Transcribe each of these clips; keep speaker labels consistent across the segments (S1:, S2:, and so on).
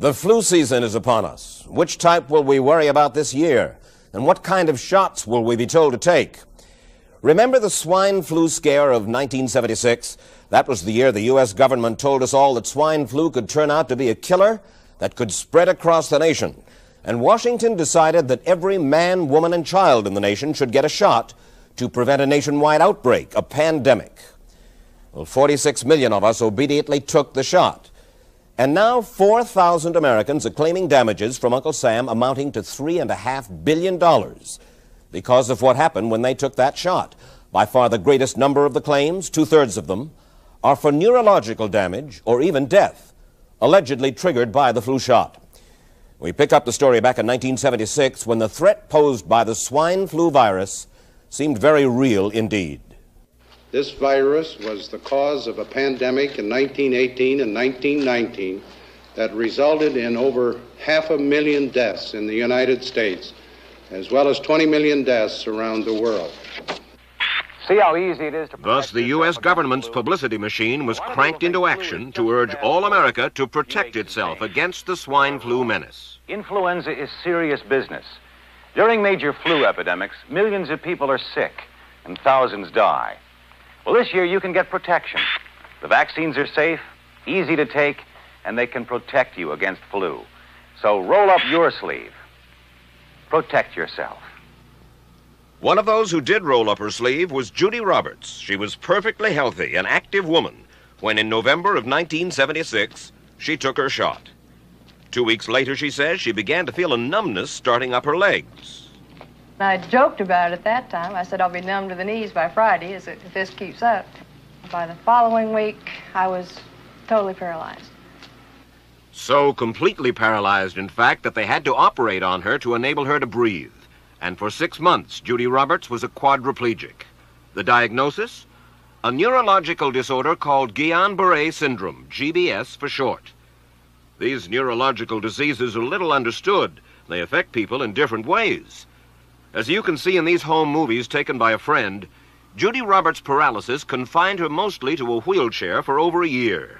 S1: The flu season is upon us. Which type will we worry about this year? And what kind of shots will we be told to take? Remember the swine flu scare of 1976? That was the year the U.S. government told us all that swine flu could turn out to be a killer that could spread across the nation. And Washington decided that every man, woman, and child in the nation should get a shot to prevent a nationwide outbreak, a pandemic. Well, 46 million of us obediently took the shot. And now 4,000 Americans are claiming damages from Uncle Sam amounting to $3.5 billion because of what happened when they took that shot. By far the greatest number of the claims, 2/3 of them, are for neurological damage or even death, allegedly triggered by the flu shot. We pick up the story back in 1976 when the threat posed by the swine flu virus seemed very real indeed.
S2: This virus was the cause of a pandemic in 1918 and 1919 that resulted in over 500,000 deaths in the United States, as well as 20 million deaths around the world.
S3: See how easy it is to...
S4: Thus, the U.S. government's publicity machine was cranked into action to urge all America to protect itself against the swine flu menace.
S3: Influenza is serious business. During major flu epidemics, millions of people are sick and thousands die. Well, this year you can get protection. The vaccines are safe, easy to take, and they can protect you against flu. So roll up your sleeve. Protect yourself.
S4: One of those who did roll up her sleeve was Judy Roberts. She was perfectly healthy, an active woman, when in November of 1976, she took her shot. 2 weeks later, she says, she began to feel a numbness starting up her legs.
S5: I joked about it at that time. I said I'll be numb to the knees by Friday if this keeps up. By the following week, I was totally paralyzed.
S4: So completely paralyzed, in fact, that they had to operate on her to enable her to breathe. And for 6 months, Judy Roberts was a quadriplegic. The diagnosis? A neurological disorder called Guillain-Barré syndrome, GBS for short. These neurological diseases are little understood. They affect people in different ways. As you can see in these home movies taken by a friend, Judy Roberts' paralysis confined her mostly to a wheelchair for over a year.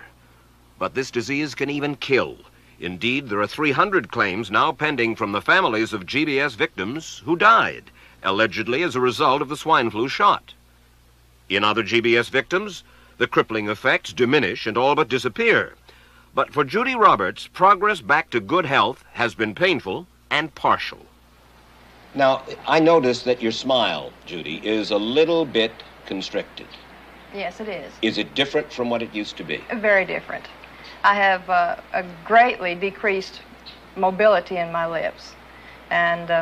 S4: But this disease can even kill. Indeed, there are 300 claims now pending from the families of GBS victims who died, allegedly as a result of the swine flu shot. In other GBS victims, the crippling effects diminish and all but disappear. But for Judy Roberts, progress back to good health has been painful and partial.
S1: Now, I noticed that your smile, Judy, is a little bit constricted.
S5: Yes, it is.
S1: Is it different from what it used to be?
S5: Very different. I have a greatly decreased mobility in my lips. And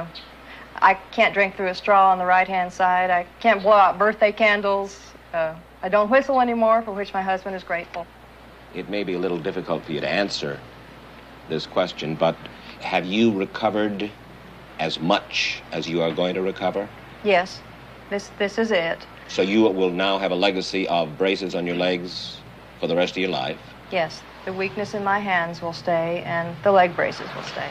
S5: I can't drink through a straw on the right-hand side. I can't blow out birthday candles. I don't whistle anymore, for which my husband is grateful.
S1: It may be a little difficult for you to answer this question, but have you recovered as much as you are going to recover?
S5: Yes, this is it.
S1: So you will now have a legacy of braces on your legs for the rest of your life?
S5: Yes, the weakness in my hands will stay, and the leg braces will stay.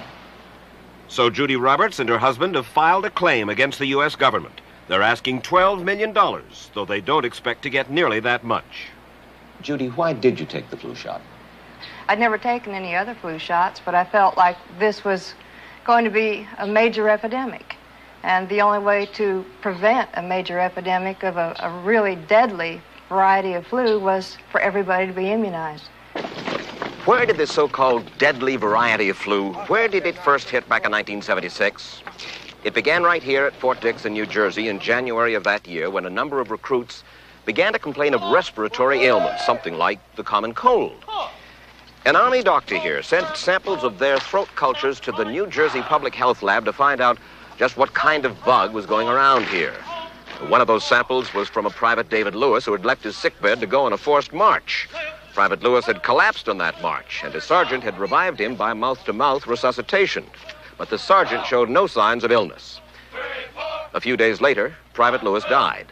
S4: So Judy Roberts and her husband have filed a claim against the U.S. government. They're asking $12 million, though they don't expect to get nearly that much.
S1: Judy, why did you take the flu shot?
S5: I'd never taken any other flu shots, but I felt like this was going to be a major epidemic. And the only way to prevent a major epidemic of a really deadly variety of flu was for everybody to be immunized.
S4: Where did this so-called deadly variety of flu, where did it first hit back in 1976? It began right here at Fort Dix in New Jersey in January of that year when a number of recruits began to complain of respiratory ailments, something like the common cold. An Army doctor here sent samples of their throat cultures to the New Jersey Public Health Lab to find out just what kind of bug was going around here. One of those samples was from a Private David Lewis who had left his sickbed to go on a forced march. Private Lewis had collapsed on that march, and his sergeant had revived him by mouth-to-mouth resuscitation. But the sergeant showed no signs of illness. A few days later, Private Lewis died.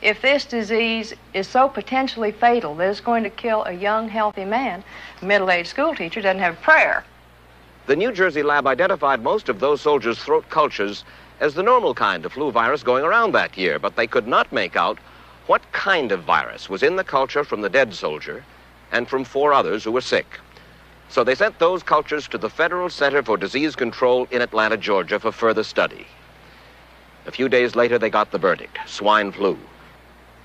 S5: If this disease is so potentially fatal that it's going to kill a young, healthy man, a middle-aged school teacher doesn't have prayer.
S4: The New Jersey lab identified most of those soldiers' throat cultures as the normal kind of flu virus going around that year, but they could not make out what kind of virus was in the culture from the dead soldier and from 4 others who were sick. So they sent those cultures to the Federal Center for Disease Control in Atlanta, Georgia for further study. A few days later, they got the verdict: swine flu.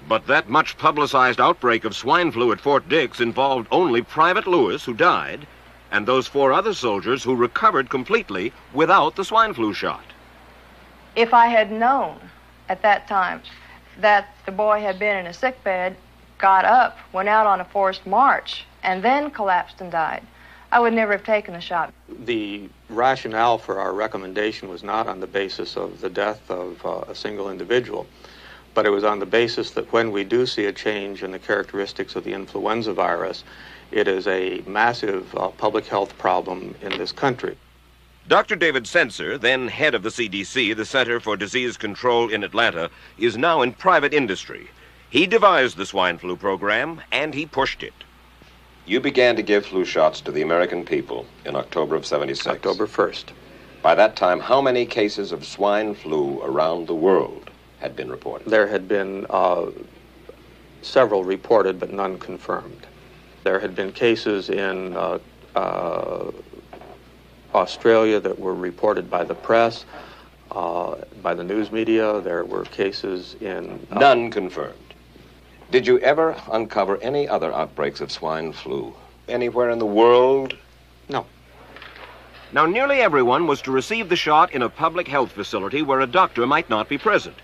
S4: But that much publicized outbreak of swine flu at Fort Dix involved only Private Lewis, who died, and those 4 other soldiers who recovered completely without the swine flu shot.
S5: If I had known at that time that the boy had been in a sick bed, got up, went out on a forced march, and then collapsed and died, I would never have taken the shot.
S6: The rationale for our recommendation was not on the basis of the death of a single individual, but it was on the basis that when we do see a change in the characteristics of the influenza virus, it is a massive public health problem in this country.
S4: Dr. David Senser, then head of the CDC, the Center for Disease Control in Atlanta, is now in private industry. He devised the swine flu program, and he pushed it. You began to give flu shots to the American people in October of '76.
S6: October 1st.
S4: By that time, how many cases of swine flu around the world had been reported?
S6: There had been several reported, but none confirmed. There had been cases in Australia that were reported by the press, by the news media. There were cases in...
S4: None confirmed. Did you ever uncover any other outbreaks of swine flu anywhere in the world?
S6: No.
S4: Now, nearly everyone was to receive the shot in a public health facility where a doctor might not be present.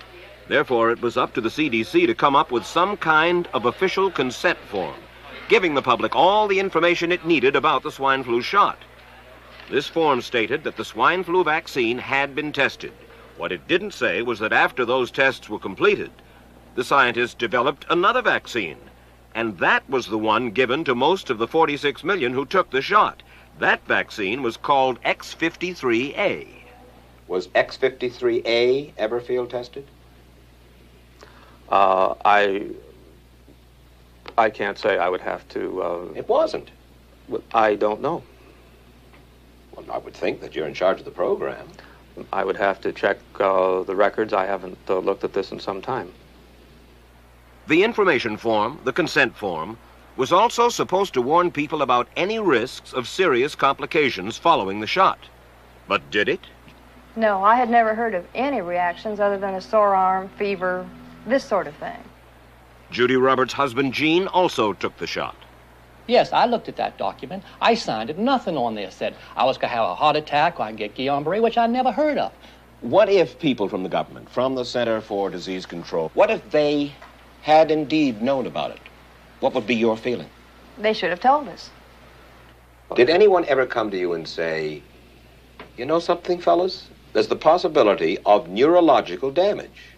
S4: Therefore, it was up to the CDC to come up with some kind of official consent form, giving the public all the information it needed about the swine flu shot. This form stated that the swine flu vaccine had been tested. What it didn't say was that after those tests were completed, the scientists developed another vaccine, and that was the one given to most of the 46 million who took the shot. That vaccine was called X53A. Was X53A ever field tested?
S6: I can't say. I would have to...
S4: It wasn't.
S6: I don't know.
S4: Well, I would think that you're in charge of the program.
S6: I would have to check the records. I haven't looked at this in some time.
S4: The information form, the consent form, was also supposed to warn people about any risks of serious complications following the shot. But did it?
S5: No, I had never heard of any reactions other than a sore arm, fever, this sort of thing.
S4: Judy Roberts' husband, Gene, also took the shot.
S7: Yes, I looked at that document. I signed it. Nothing on there said I was going to have a heart attack or I can get Guillain-Barré, which I never heard of.
S4: What if people from the government, from the Center for Disease Control, what if they had indeed known about it? What would be your feeling?
S5: They should have told us.
S4: Did anyone ever come to you and say, you know something, fellas? There's the possibility of neurological damage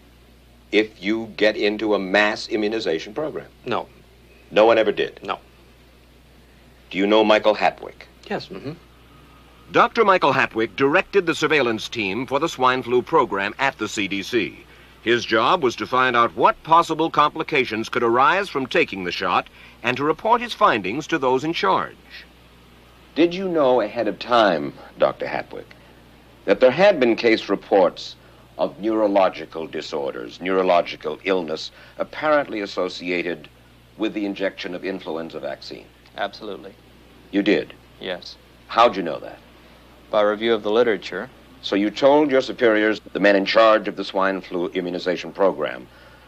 S4: if you get into a mass immunization program?
S6: No.
S4: No one ever did?
S6: No.
S4: Do you know Michael Hatwick?
S6: Yes. Mm-hmm.
S4: Dr. Michael Hatwick directed the surveillance team for the swine flu program at the CDC. His job was to find out what possible complications could arise from taking the shot and to report his findings to those in charge. Did you know ahead of time, Dr. Hatwick, that there had been case reports of neurological disorders, neurological illness, apparently associated with the injection of influenza vaccine?
S8: Absolutely.
S4: You did?
S8: Yes.
S4: How'd you know that?
S8: By review of the literature.
S4: So you told your superiors, the men in charge of the swine flu immunization program,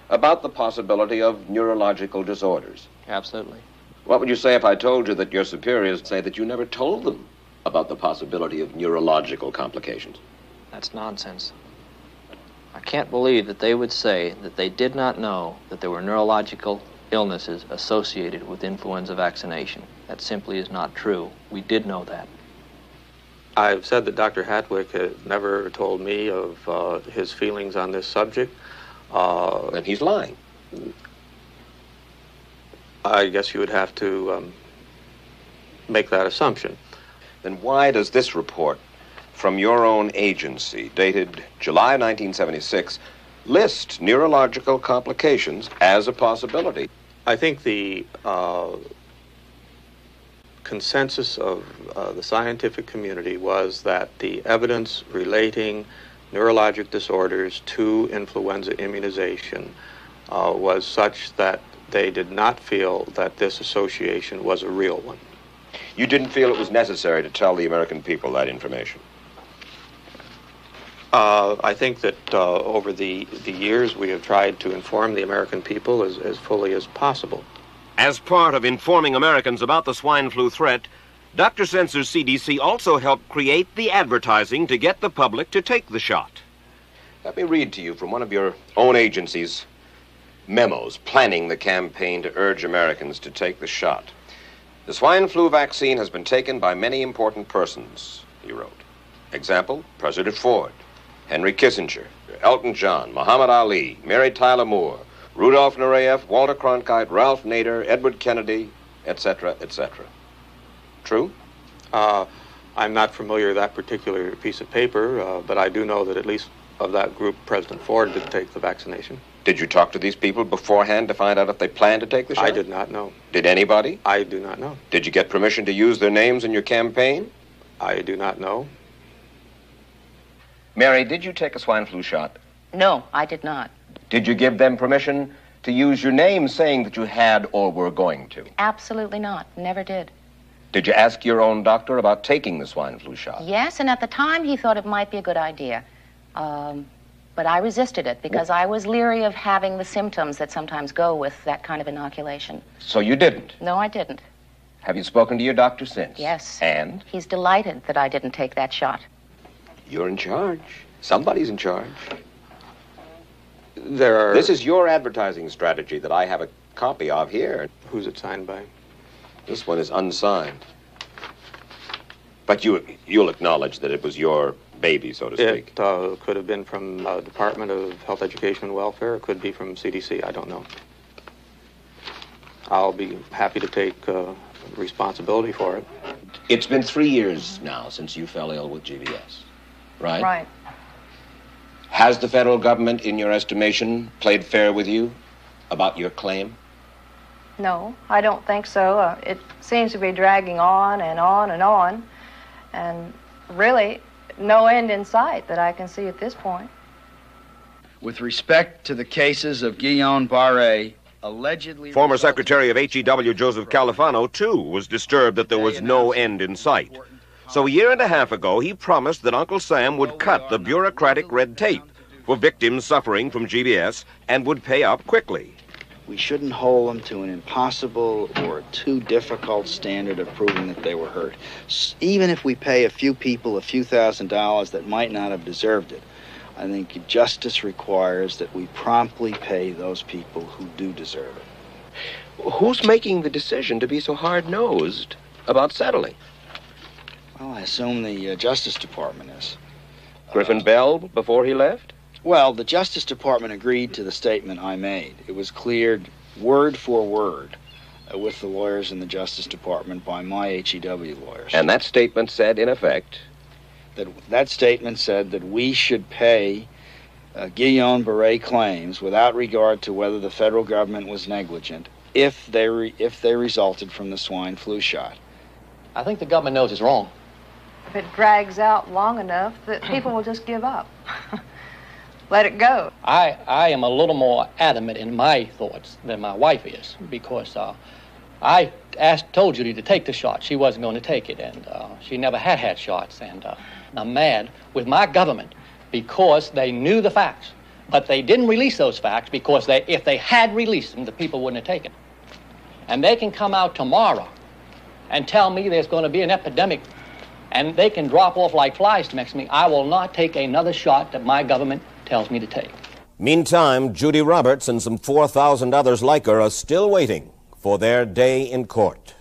S4: about the possibility of neurological disorders?
S8: Absolutely.
S4: What would you say if I told you that your superiors say that you never told them about the possibility of neurological complications?
S8: That's nonsense. I can't believe that they would say that they did not know that there were neurological illnesses associated with influenza vaccination. That simply is not true. We did know that.
S6: I've said that Dr. Hatwick has never told me of his feelings on this subject.
S4: Then he's lying.
S6: I guess you would have to make that assumption.
S4: Then why does this report from your own agency, dated July 1976, list neurological complications as a possibility?
S6: I think the consensus of the scientific community was that the evidence relating neurologic disorders to influenza immunization was such that they did not feel that this association was a real one.
S4: You didn't feel it was necessary to tell the American people that information?
S6: I think that over the years we have tried to inform the American people as fully as possible.
S4: As part of informing Americans about the swine flu threat, Dr. Sensor's CDC also helped create the advertising to get the public to take the shot. Let me read to you from one of your own agency's memos planning the campaign to urge Americans to take the shot. The swine flu vaccine has been taken by many important persons, he wrote. Example, President Ford, Henry Kissinger, Elton John, Muhammad Ali, Mary Tyler Moore, Rudolph Nureyev, Walter Cronkite, Ralph Nader, Edward Kennedy, etc., etc. True?
S6: I'm not familiar with that particular piece of paper, but I do know that at least of that group, President Ford did take the vaccination.
S4: Did you talk to these people beforehand to find out if they planned to take the shot?
S6: I did not know.
S4: Did anybody?
S6: I do not know.
S4: Did you get permission to use their names in your campaign?
S6: I do not know.
S4: Mary, did you take a swine flu shot?
S9: No, I did not.
S4: Did you give them permission to use your name saying that you had or were going to?
S9: Absolutely not. Never did.
S4: Did you ask your own doctor about taking the swine flu shot?
S9: Yes, and at the time he thought it might be a good idea. But I resisted it because I was leery of having the symptoms that sometimes go with that kind of inoculation.
S4: So you didn't?
S9: No, I didn't.
S4: Have you spoken to your doctor since?
S9: Yes.
S4: And?
S9: He's delighted that I didn't take that shot.
S4: You're in charge. Somebody's in charge.
S6: There are...
S4: This is your advertising strategy that I have a copy of here.
S6: Who's it signed by?
S4: This one is unsigned. But you'll acknowledge that it was your baby, so to speak.
S6: It could have been from Department of Health, Education, and Welfare. It could be from CDC. I don't know. I'll be happy to take responsibility for it.
S4: It's been 3 years now since you fell ill with GBS, right?
S5: Right.
S4: Has the federal government, in your estimation, played fair with you about your claim?
S5: No, I don't think so. It seems to be dragging on and on and on, and really no end in sight that I can see at this point.
S10: With respect to the cases of Guillain-Barré, allegedly...
S4: Former Secretary of HEW Joseph Califano, too, was disturbed that there was no end in sight. So a year and a half ago, he promised that Uncle Sam would cut the bureaucratic red tape for victims suffering from GBS and would pay up quickly.
S10: We shouldn't hold them to an impossible or too difficult standard of proving that they were hurt. Even if we pay a few people a few $1,000s that might not have deserved it, I think justice requires that we promptly pay those people who do deserve it.
S4: Who's making the decision to be so hard-nosed about settling?
S10: Well, I assume the Justice Department is.
S4: Griffin Bell before he left?
S10: Well, the Justice Department agreed to the statement I made. It was cleared word for word with the lawyers in the Justice Department by my HEW lawyers.
S4: And that statement said, in effect...
S10: That statement said that we should pay Guillain-Barré claims without regard to whether the federal government was negligent if they resulted from the swine flu shot.
S7: I think the government knows it's wrong.
S5: If it drags out long enough, that people will just give up. Let it go.
S7: I am a little more adamant in my thoughts than my wife is, because I told Judy to take the shot. She wasn't going to take it, and she never had shots, and I'm mad with my government because they knew the facts, but they didn't release those facts because if they had released them, the people wouldn't have taken. And they can come out tomorrow and tell me there's going to be an epidemic, and they can drop off like flies next to me. I will not take another shot that my government tells me to take.
S1: Meantime, Judy Roberts and some 4,000 others like her are still waiting for their day in court.